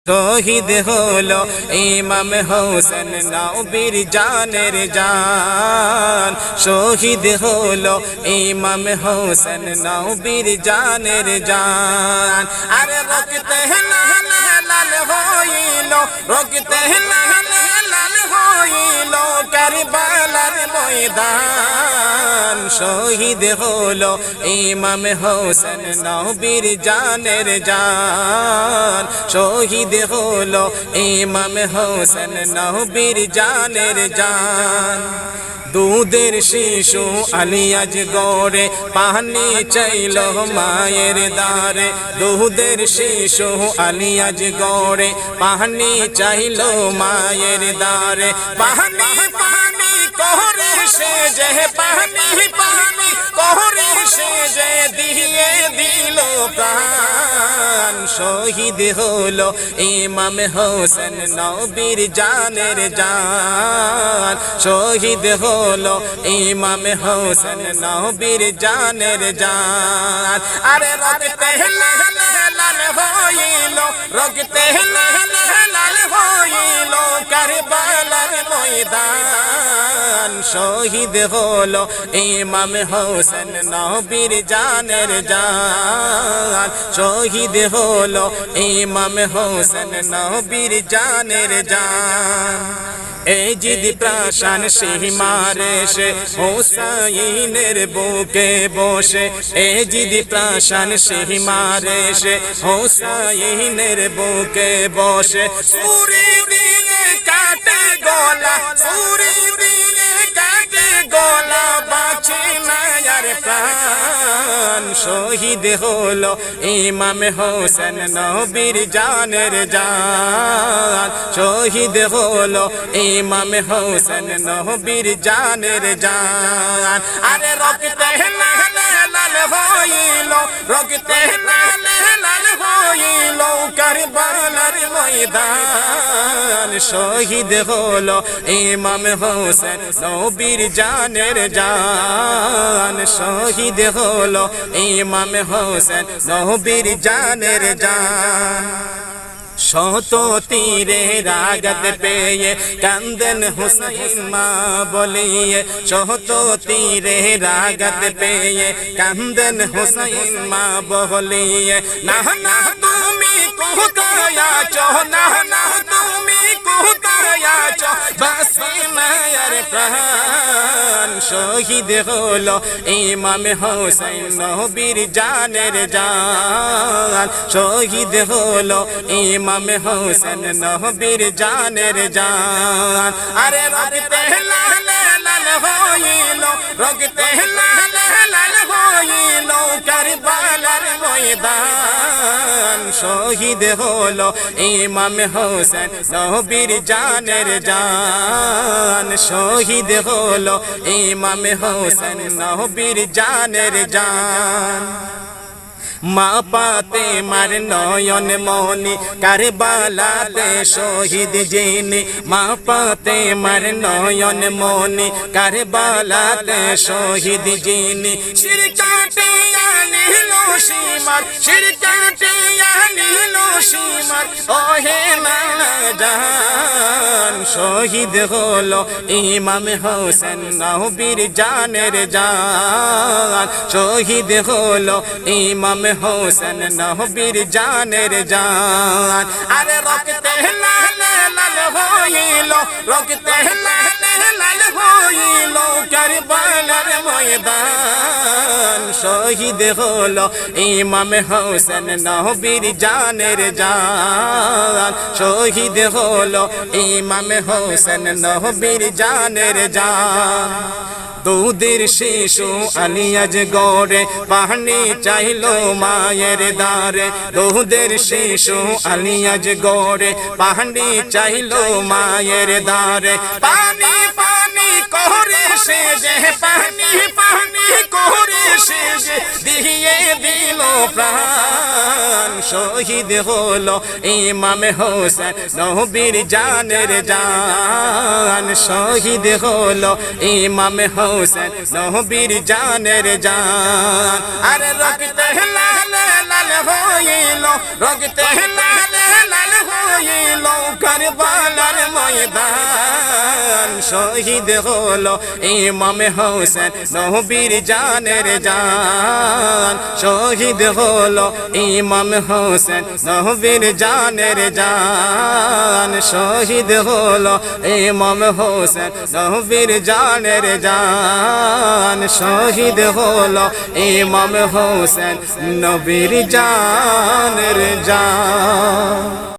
শহীদ হলো ইমাম হোসেন নবীর জানের জান। শহীদ হলো ইমাম হোসেন নবীর জানের জান। আরে রক্তে লাল লাল হইল, রক্তে লাল লাল হইল কারবালার ময়দান। শহীদ হলো ইমাম হোসেন নবীর জানের জান। শহীদ হলো ইমাম হোসেন নবীর জানের জান। দুধের শিশু আলী আজ গড়ে পানি চাইল মায়ের দ্বারে। দুধের শিশু আলী আজ গড়ে পানি চাইল মায়ের দ্বারে। পানি পানি করে সে যে পানি পানি করে সে যে দিয়ে দিল প্রাণ। শহীদ হলো ইমাম হোসেন নবীর জানের জান। শহীদ হলো ইমাম হোসেন নবীর জানের জান। আরে রক্তে লাল লাল হইল, রক্তে লাল লাল হইল কারবালার ময়দান। শহীদ হলো ইমাম হোসেন নবীর জানের জান। শহীদ হলো ইমাম হোসেন নবীর জানের জান। এই জিদ প্রাসান সীমারে সে হোসাইনের বুকে বসে। এই জিদ প্রাসান সীমারে সে হোসাইনের বুকে বসে। ছুরি দিয়ে কাটে গলা, ছুরি দিয়ে কাটে গলা বাঁচে না আর প্রাণ। শহীদ হলো ইমাম হোসেন নবীর জানের জান। শহীদ হলো ইমাম হোসেন নবীর জানের জান। আরে রক্তে লাল লাল হইল, রক্তে লাল লাল হইল কারবালার ময়দান। শহীদ হলো ইমাম হোসেন নবীর জানের জান। শহীদ হলো ইমাম হোসেন নবীর জানের জান। শত তীরের আঘাত পেয়ে কান্দেন হুসাইন মা বলিয়ে। শত তীরের আঘাত পেয়ে কান্দেন হুসাইন মা বলিয়ে। না না তুমি কোথায় আছো, না না তুমি কোথায় আছো বাঁচবে না আর প্রাণ। শহীদ হলো ইমাম হোসেন নবীর জানের জান। শহীদ হলো ইমাম হোসেন নবীর জানের জান। আরে রক্তে লাল লাল হইল, রক্তে লাল লাল হইল কারবালার ময়দান। শহীদ হলো ইমাম হোসেন নবীর জানের জান। শহীদ হলো ইমাম হোসেন নবীর জানের জান। মা পাতে মার নয়ন মনি কারবালাতে শহীদ যিনি। মা পাতে মার নয়ন মনি কারবালাতে শহীদ যিনি। শির কাটিয়া নিল সীমার, শির কাটিয়া নিল সীমার ওহে না জান। শহীদ হলো ইমাম হোসেন নবীর জানের জান। শহীদ হলো ইমাম হোসেন নবীর জানের জান। আরে রক্তে লাল লাল হইল, রক্তে লাল লাল হইল কারবালার ময়দান। শহীদ হলো ইমাম হোসেন নবীর জানের জান। শহীদ হলো ইমাম হোসেন নবীর জানের জান। দুধের শিশু আলী আজ গড়ে পানি চাইল মায়ের দ্বারে। দুধের শিশু আলী আজ গড়ে পানি চাইল মায়ের দ্বারে। পানি পানি করে সে যে পানি পানি করে সে যে দিয়ে দিল প্রাণ। শহীদ হলো ইমাম হোসেন নবীর জানের জান। শহীদ হলো ইমাম হোসেন নবীর জানের জান। আরে রক্তে লাল লাল হইল, রক্তে লাল লাল কারবালার ময়দান শহীদ হলো ইমাম হোসেন নবীর জানের জান শহীদ হলো ইমাম হোসেন নবীর জানের জান শহীদ হলো ইমাম হোসেন নবীর জানের জান শহীদ হলো ইমাম হোসেন নবীর জানের জান